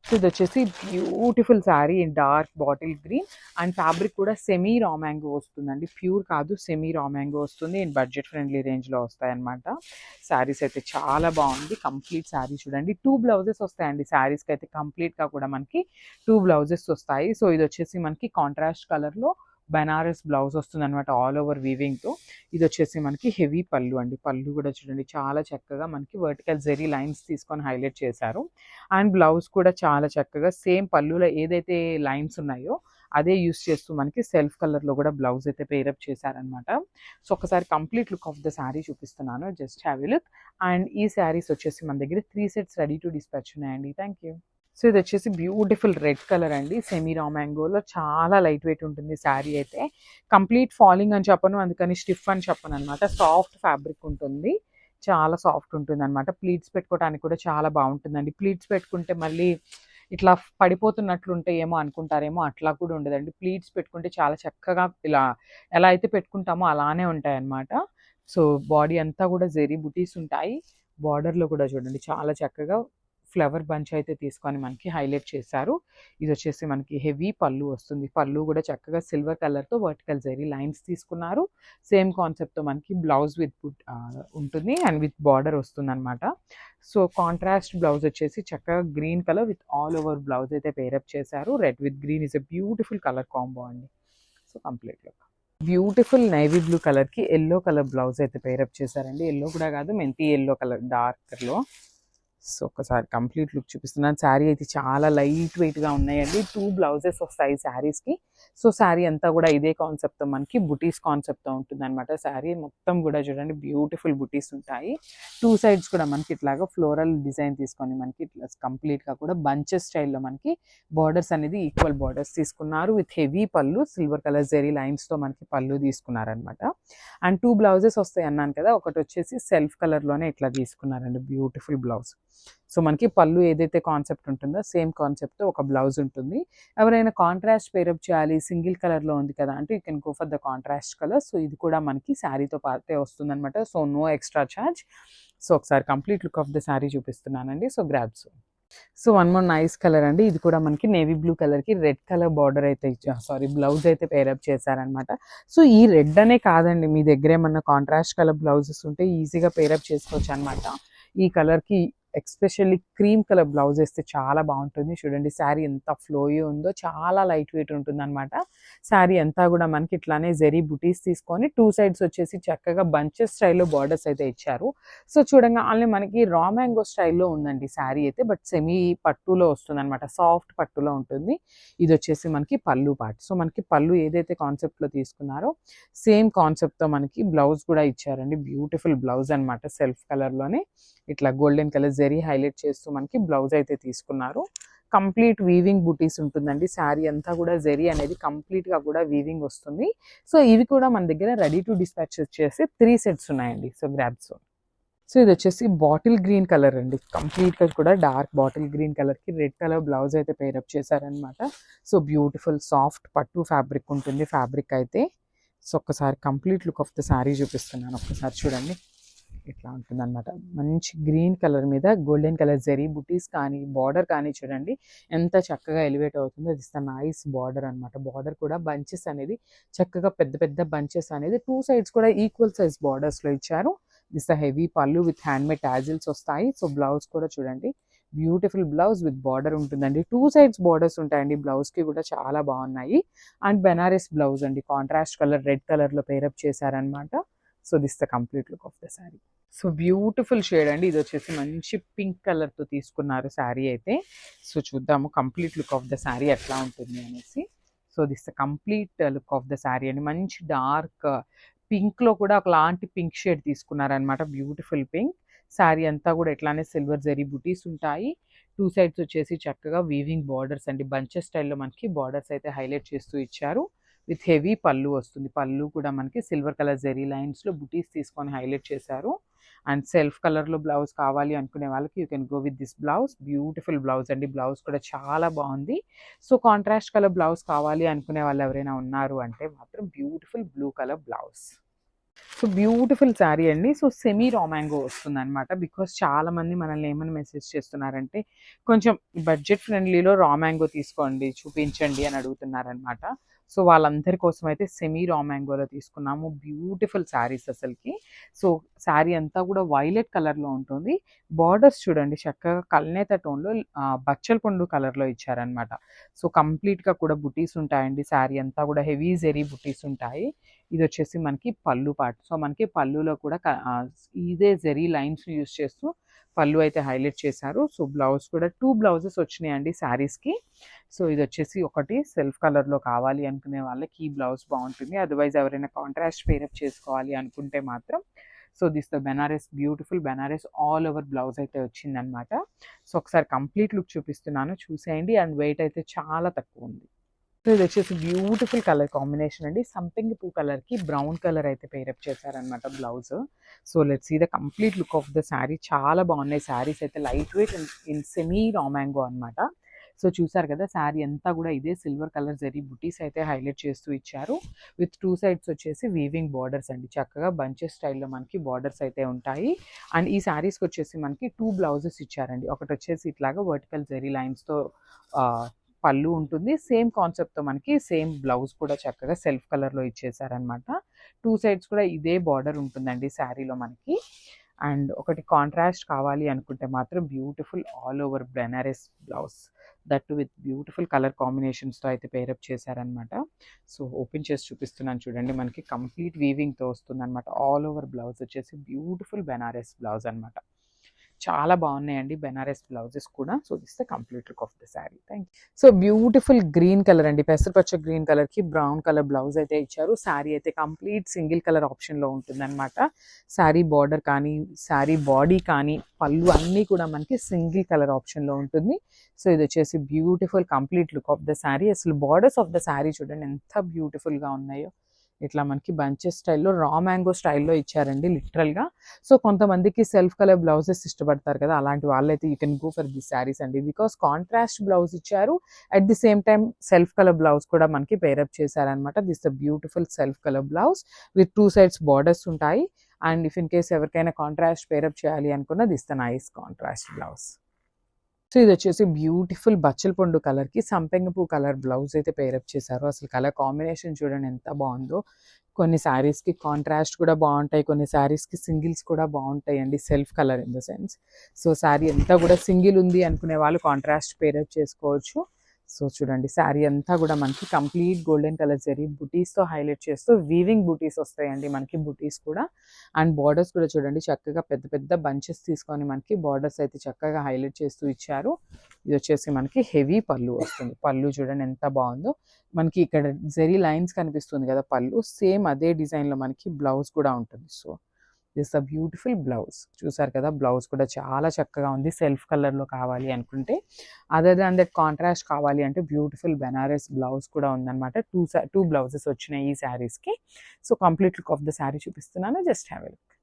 So ఇది వచ్చేసి beautiful sari in dark bottle green and fabric కూడా సెమీ రా మ్యాంగో వస్తుందండి, ప్యూర్ కాదు సెమీ రా మ్యాంగో వస్తుంది. ఇన్ బడ్జెట్ ఫ్రెండ్లీ రేంజ్లో వస్తాయన్నమాట. శారీస్ అయితే చాలా బాగుంది. కంప్లీట్ శారీ చూడండి, 2 బ్లౌజెస్ వస్తాయండి శారీస్కి అయితే. కంప్లీట్గా కూడా మనకి 2 బ్లౌజెస్ వస్తాయి. సో ఇది వచ్చేసి మనకి కాంట్రాస్ట్ కలర్లో బనారస్ బ్లౌజ్ వస్తుంది అనమాట, ఆల్ ఓవర్ వీవింగ్తో. ఇది వచ్చేసి మనకి హెవీ పళ్ళు అండి. పళ్ళు కూడా చూడండి చాలా చక్కగా మనకి వర్టికల్ జెరీ లైన్స్ తీసుకొని హైలైట్ చేశారు. అండ్ బ్లౌజ్ కూడా చాలా చక్కగా సేమ్ పళ్ళులో ఏదైతే లైన్స్ ఉన్నాయో అదే యూస్ చేస్తూ మనకి సెల్ఫ్ కలర్లో కూడా బ్లౌజ్ అయితే పేరప్ చేశారనమాట. సో ఒకసారి complete look of the sari చూపిస్తున్నాను, just have a look. And ఈ శారీస్ వచ్చేసి మన దగ్గర 3 సెట్స్ రెడీ టు డిస్పాచ్ ఉన్నాయండి. Thank you. సో ఇది వచ్చేసి బ్యూటిఫుల్ రెడ్ కలర్ అండి, సెమీ రా మ్యాంగోలో. చాలా లైట్ వెయిట్ ఉంటుంది శారీ అయితే. కంప్లీట్ ఫాలింగ్ అని చెప్పను, అందుకని స్టిఫ్ అని చెప్పను అనమాట. సాఫ్ట్ ఫ్యాబ్రిక్ ఉంటుంది, చాలా సాఫ్ట్ ఉంటుంది అనమాట. ప్లీట్స్ పెట్టుకోవడానికి కూడా చాలా బాగుంటుందండి. ప్లీట్స్ పెట్టుకుంటే మళ్ళీ ఇట్లా పడిపోతున్నట్లు ఉంటాయేమో అనుకుంటారేమో, అట్లా కూడా ఉండదండి. ప్లీట్స్ పెట్టుకుంటే చాలా చక్కగా ఇలా ఎలా అయితే పెట్టుకుంటామో అలానే ఉంటాయి అన్నమాట. సో బాడీ అంతా కూడా జెరీ బుటీస్ ఉంటాయి. బార్డర్లో కూడా చూడండి చాలా చక్కగా ఫ్లవర్ బంచ్ అయితే తీసుకొని మనకి హైలైట్ చేశారు. ఇది వచ్చేసి మనకి హెవీ పళ్ళు వస్తుంది. పళ్ళు కూడా చక్కగా సిల్వర్ కలర్తో వర్టికల్ జెరీ లైన్స్ తీసుకున్నారు. సేమ్ కాన్సెప్ట్తో మనకి బ్లౌజ్ విత్ ఉంటుంది అండ్ విత్ బార్డర్ వస్తుంది అనమాట. సో కాంట్రాస్ట్ బ్లౌజ్ వచ్చేసి చక్కగా green colour with all over blouse అయితే పేరప్ చేశారు. Red with green is a beautiful colour combo అండి. So complete look beautiful navy blue కలర్కి ఎల్లో కలర్ బ్లౌజ్ అయితే పేరప్ చేశారండి. ఎల్లో కూడా కాదు, మెంతి ఎల్లో కలర్ డార్కర్లో. సో ఒకసారి కంప్లీట్ లుక్ చూపిస్తున్నాను. శారీ అయితే చాలా లైట్ వెయిట్గా ఉన్నాయండి. 2 బ్లౌజెస్ వస్తాయి శారీస్కి. సో శారీ అంతా కూడా ఇదే కాన్సెప్ట్తో మనకి బుటీస్ కాన్సెప్ట్తో ఉంటుంది అనమాట. శారీ మొత్తం కూడా చూడండి బ్యూటిఫుల్ బుటీస్ ఉంటాయి. 2 సైడ్స్ కూడా మనకి ఇట్లాగా ఫ్లోరల్ డిజైన్ తీసుకొని మనకి ఇట్లా కంప్లీట్గా కూడా బంచెస్ స్టైల్లో మనకి బార్డర్స్ అనేది ఈక్వల్ బార్డర్స్ తీసుకున్నారు. విత్ హెవీ పళ్ళు, సిల్వర్ కలర్ జెరీ లైన్స్తో మనకి పళ్ళు తీసుకున్నారనమాట. అండ్ 2 బ్లౌజెస్ వస్తాయి అన్నాను కదా, ఒకటి వచ్చేసి సెల్ఫ్ కలర్లోనే ఇట్లా తీసుకున్నారండి, బ్యూటిఫుల్ బ్లౌజ్. సో మనకి పళ్ళు ఏదైతే కాన్సెప్ట్ ఉంటుందో సేమ్ కాన్సెప్ట్తో ఒక బ్లౌజ్ ఉంటుంది. ఎవరైనా కాంట్రాస్ట్ పేరప్ చేయాలి, సింగిల్ కలర్లో ఉంది కదా అంటే you can go for the contrast colour. So ఇది కూడా మనకి శారీతో పాటే వస్తుంది అనమాట. So no extra charge. So ఒకసారి complete look of the sari చూపిస్తున్నానండి. So grabs. So one more nice colour అండి. ఇది కూడా మనకి నేవీ బ్లూ కలర్కి రెడ్ కలర్ బార్డర్ అయితే బ్లౌజ్ అయితే పేరప్ చేశారనమాట. సో ఈ రెడ్ అనే కాదండి, మీ దగ్గర ఏమన్నా కాంట్రాస్ట్ కలర్ బ్లౌజెస్ ఉంటే ఈజీగా పేరప్ చేసుకోవచ్చు అనమాట. ఈ కలర్కి ఎక్స్పెషల్లీ క్రీమ్ కలర్ బ్లౌజ్ వేస్తే చాలా బాగుంటుంది. చూడండి శారీ ఎంత ఫ్లోయీ ఉందో, చాలా లైట్ వెయిట్ ఉంటుంది అనమాట. శారీ అంతా కూడా మనకి ఇట్లానే జెరీ బుటీస్ తీసుకొని 2 సైడ్స్ వచ్చేసి చక్కగా బంచెస్ స్టైల్లో బార్డర్స్ అయితే ఇచ్చారు. సో చూడంగానే మనకి రా మ్యాంగో స్టైల్లో ఉందండి శారీ అయితే, బట్ సెమీ పట్టులో వస్తుంది అనమాట, సాఫ్ట్ పట్టులో ఉంటుంది. ఇది వచ్చేసి మనకి పళ్ళు పార్ట్. సో మనకి పళ్ళు ఏదైతే కాన్సెప్ట్లో తీసుకున్నారో సేమ్ కాన్సెప్ట్తో మనకి బ్లౌజ్ కూడా ఇచ్చారండి. బ్యూటిఫుల్ బ్లౌజ్ అనమాట, సెల్ఫ్ కలర్లోనే ఇట్లా గోల్డెన్ కలర్ జెరీ హైలైట్ చేస్తూ మనకి బ్లౌజ్ అయితే తీసుకున్నారు. కంప్లీట్ వీవింగ్ బుటీస్ ఉంటుందండి. శారీ అంతా కూడా జెరీ అనేది కంప్లీట్గా కూడా వీవింగ్ వస్తుంది. సో ఇవి కూడా మన దగ్గర రెడీ టు డిస్పాచ్ వచ్చేసి 3 సెట్స్ ఉన్నాయండి. So grabs. సో ఇది వచ్చేసి బాటిల్ గ్రీన్ కలర్ అండి, కంప్లీట్గా కూడా డార్క్ బాటిల్ గ్రీన్ కలర్కి రెడ్ కలర్ బ్లౌజ్ అయితే పేరప్ చేశారనమాట. సో బ్యూటిఫుల్ సాఫ్ట్ పట్టు ఫ్యాబ్రిక్ ఉంటుంది ఫ్యాబ్రిక్ అయితే. సో ఒక్కసారి complete look of the sari చూపిస్తున్నాను, ఒక్కసారి చూడండి. ఇట్లా ఉంటుందన్నమాట. మంచి గ్రీన్ కలర్ మీద గోల్డెన్ కలర్ జెరీ బుటీస్ కానీ బార్డర్ కానీ చూడండి ఎంత చక్కగా ఎలివేట్ అవుతుందో. అది ఇస్ నైస్ బార్డర్ అనమాట. బార్డర్ కూడా బంచెస్ అనేది చక్కగా పెద్ద పెద్ద బంచెస్ అనేది 2 సైడ్స్ కూడా ఈక్వల్ సైజ్ బార్డర్స్లో ఇచ్చారు. దిస్ హెవీ పళ్ళు విత్ హ్యాండ్మేడ్ టాజిల్స్ వస్తాయి. సో బ్లౌజ్ కూడా చూడండి బ్యూటిఫుల్ బ్లౌజ్ విత్ బార్డర్ ఉంటుందండి. 2 సైడ్స్ బార్డర్స్ ఉంటాయండి బ్లౌజ్కి కూడా, చాలా బాగున్నాయి. అండ్ బెనారస్ బ్లౌజ్ అండి, కాంట్రాస్ట్ కలర్ రెడ్ కలర్లో పేరప్ చేశారనమాట. So this the complete look of the sari. So beautiful shade అండి. ఇది వచ్చేసి మంచి పింక్ కలర్తో తీసుకున్నారు శారీ అయితే. సో చూద్దాము complete look of the sari ఎట్లా ఉంటుంది అనేసి. So this the complete look of the sari అండి. మంచి డార్క్ పింక్లో కూడా ఒకలాంటి పింక్ షేడ్ తీసుకున్నారనమాట, బ్యూటిఫుల్ పింక్. శారీ అంతా కూడా ఎట్లానే సిల్వర్ జెరీ బుటీస్ ఉంటాయి. 2 సైడ్స్ వచ్చేసి చక్కగా వీవింగ్ బార్డర్స్ అండి, బంచెస్ స్టైల్లో మనకి బార్డర్స్ అయితే హైలైట్ చేస్తూ ఇచ్చారు. విత్ హెవీ పళ్ళు వస్తుంది. పళ్ళు కూడా మనకి సిల్వర్ కలర్ జెరీ లైన్స్లో బుటీస్ తీసుకొని హైలైట్ చేశారు. అండ్ సెల్ఫ్ కలర్లో బ్లౌజ్ కావాలి అనుకునే వాళ్ళకి you can go with this blouse. Beautiful blouse అండి, బ్లౌజ్ కూడా చాలా బాగుంది. సో కాంట్రాస్ట్ కలర్ బ్లౌజ్ కావాలి అనుకునే వాళ్ళు ఎవరైనా ఉన్నారు అంటే మాత్రం beautiful blue colour blouse. So beautiful sari అండి. సో సెమీ రా మ్యాంగో వస్తుందనమాట. బికాస్ చాలామంది మనల్ని ఏమని మెసేజ్ చేస్తున్నారంటే, కొంచెం బడ్జెట్ ఫ్రెండ్లీలో రా మ్యాంగో తీసుకోండి, చూపించండి అని అడుగుతున్నారనమాట. సో వాళ్ళందరి కోసం అయితే సెమీ రా మ్యాంగోలో తీసుకున్నాము. బ్యూటిఫుల్ శారీస్ అసలుకి. సో శారీ అంతా కూడా వైలెట్ కలర్‌లో ఉంటుంది. బార్డర్స్ చూడండి చక్కగా కల్నేత టోన్‌లో బచ్చల పండు కలర్‌లో ఇచ్చారనమాట. సో కంప్లీట్‌గా కూడా బుటీస్ ఉంటాయండి. శారీ అంతా కూడా హెవీ జెరీ బుటీస్ ఉంటాయి. ఇదొచ్చేసి మనకి పళ్ళు పార్ట్. సో మనకి పళ్ళులో కూడా ఇదే జెరీ లైన్స్ యూజ్ చేస్తూ పళ్ళు అయితే హైలైట్ చేశారు. సో బ్లౌజ్ కూడా 2 బ్లౌజెస్ వచ్చినాయండి శారీస్‌కి. సో ఇదొచ్చేసి ఒకటి సెల్ఫ్ కలర్‌లో కావాలి అనుకునే వాళ్ళకి ఈ బ్లౌజ్ బావుంటుంది. అదర్‌వైజ్ ఎవరైనా కాంట్రాస్ట్ పేరప్ చేసుకోవాలి అనుకుంటే మాత్రం so this the Benaras beautiful Benaras all over blouse అయితే వచ్చిందనమాట. సో ఒకసారి కంప్లీట్ లుక్ చూపిస్తున్నాను చూసేయండి. అండ్ వెయిట్ అయితే చాలా తక్కువుంది. సో ఇది వచ్చేసి బ్యూటిఫుల్ కలర్ కాంబినేషన్ అండి. సంపెంగి పూ కలర్‌కి బ్రౌన్ కలర్ అయితే పేరప్ చేశారనమాట blouse. So let's see the complete look of the sari. చాలా బాగున్నాయి శారీస్ అయితే. Light weight in semi raw mango అనమాట. సో చూసారు కదా శారీ అంతా కూడా ఇదే సిల్వర్ కలర్ జరీ బుటీస్ అయితే హైలైట్ చేస్తూ ఇచ్చారు. విత్ 2 సైడ్స్ వచ్చేసి వీవింగ్ బార్డర్స్ అండి. చక్కగా బంచెస్ స్టైల్‌లో మనకి బార్డర్స్ అయితే ఉంటాయి. అండ్ ఈ శారీస్‌కి వచ్చేసి మనకి 2 బ్లౌజెస్ ఇచ్చారండి. ఒకటి వచ్చేసి ఇట్లాగా వర్టికల్ జరీ లైన్స్‌తో పళ్ళు ఉంటుంది. సేమ్ కాన్సెప్ట్‌తో మనకి సేమ్ బ్లౌజ్ కూడా చక్కగా సెల్ఫ్ కలర్‌లో ఇచ్చేసారనమాట. 2 సైడ్స్ కూడా ఇదే బార్డర్ ఉంటుందండి శారీలో మనకి. అండ్ ఒకటి కాంట్రాస్ట్ కావాలి అనుకుంటే మాత్రం beautiful all over Banaras blouse. That with beautiful colour కాంబినేషన్స్‌తో అయితే పేరప్ చేశారనమాట. సో ఓపెన్ చేసి చూపిస్తున్నాను చూడండి. మనకి కంప్లీట్ వీవింగ్‌తో వస్తుందనమాట. ఆల్ ఓవర్ బ్లౌజ్ వచ్చేసి బ్యూటిఫుల్ బెనారస్ బ్లౌజ్ అనమాట. చాలా బాగున్నాయండి బెనారస్ బ్లౌజెస్ కూడా. So this the complete look of the sari. Thank you. So beautiful green colour అండి. పెసరపచ్చ గ్రీన్ కలర్‌కి బ్రౌన్ కలర్ బ్లౌజ్ అయితే ఇచ్చారు. శారీ అయితే కంప్లీట్ సింగిల్ కలర్ ఆప్షన్‌లో ఉంటుందన్నమాట. శారీ బార్డర్ కానీ, శారీ బాడీ కానీ, పళ్ళు అన్నీ కూడా మనకి సింగిల్ కలర్ ఆప్షన్‌లో ఉంటుంది. సో ఇది వచ్చేసి beautiful complete look of the sari. అసలు బార్డర్స్ ఆఫ్ ద శారీ చూడండి ఎంత బ్యూటిఫుల్‌గా ఉన్నాయో. ఇట్లా మనకి బంచెస్ స్టైల్‌లో రా మ్యాంగో స్టైల్‌లో ఇచ్చారండి లిటరల్‌గా. సో కొంతమందికి సెల్ఫ్ కలర్ బ్లౌజెస్ ఇష్టపడతారు కదా! అలాంటి వాళ్ళైతే you can go for this saris అండి. బికాస్ కాంట్రాస్ట్ బ్లౌజ్ ఇచ్చారు. At the same time self colour blouse కూడా మనకి పేరప్ చేశారనమాట. This the beautiful self colour blouse with 2 sides borders ఉంటాయి. అండ్ ఇఫ్ ఇన్ కేస్ ఎవరికైనా కాంట్రాస్ట్ పేరప్ చేయాలి అనుకున్న this the nice contrast blouse. So ఇది వచ్చేసి బ్యూటిఫుల్ బచ్చల పండు కలర్‌కి సంపెంగ పువ్వు కలర్ బ్లౌజ్ అయితే పేరప్ చేశారు. అసలు కలర్ కాంబినేషన్ చూడండి ఎంత బాగుందో. కొన్ని శారీస్‌కి కాంట్రాస్ట్ కూడా బాగుంటాయి. కొన్ని శారీస్‌కి సింగిల్స్ కూడా బాగుంటాయండి. Self colour in the sense. So sari అంతా కూడా సింగిల్ ఉంది అనుకునే వాళ్ళు కాంట్రాస్ట్ పేరప్ చేసుకోవచ్చు. సో చూడండి శారీ అంతా కూడా మనకి కంప్లీట్ గోల్డెన్ కలర్ జరీ బుటీస్‌తో హైలైట్ చేస్తూ వీవింగ్ బుటీస్ వస్తాయండి మనకి బుటీస్ కూడా. అండ్ బార్డర్స్ కూడా చూడండి చక్కగా పెద్ద పెద్ద బంచెస్ తీసుకొని మనకి బార్డర్స్ అయితే చక్కగా హైలైట్ చేస్తూ ఇచ్చారు. ఇది వచ్చేసి మనకి హెవీ పళ్ళు వస్తుంది. పళ్ళు చూడండి ఎంత బాగుందో. మనకి ఇక్కడ జెరీ లైన్స్ కనిపిస్తుంది కదా పళ్ళు. సేమ్ అదే డిజైన్‌లో మనకి బ్లౌజ్ కూడా ఉంటుంది. So this a beautiful blouse. చూసారు కదా బ్లౌజ్ కూడా చాలా చక్కగా ఉంది. సెల్ఫ్ కలర్‌లో కావాలి అనుకుంటే. అదర్ దాన్ దట్ కాంట్రాస్ట్ కావాలి అంటే బ్యూటిఫుల్ బెనారస్ బ్లౌజ్ కూడా ఉందన్నమాట. 2 బ్లౌజెస్ వచ్చినాయి ఈ శారీస్‌కి. So complete look of the sari చూపిస్తున్నాను. Just have a look.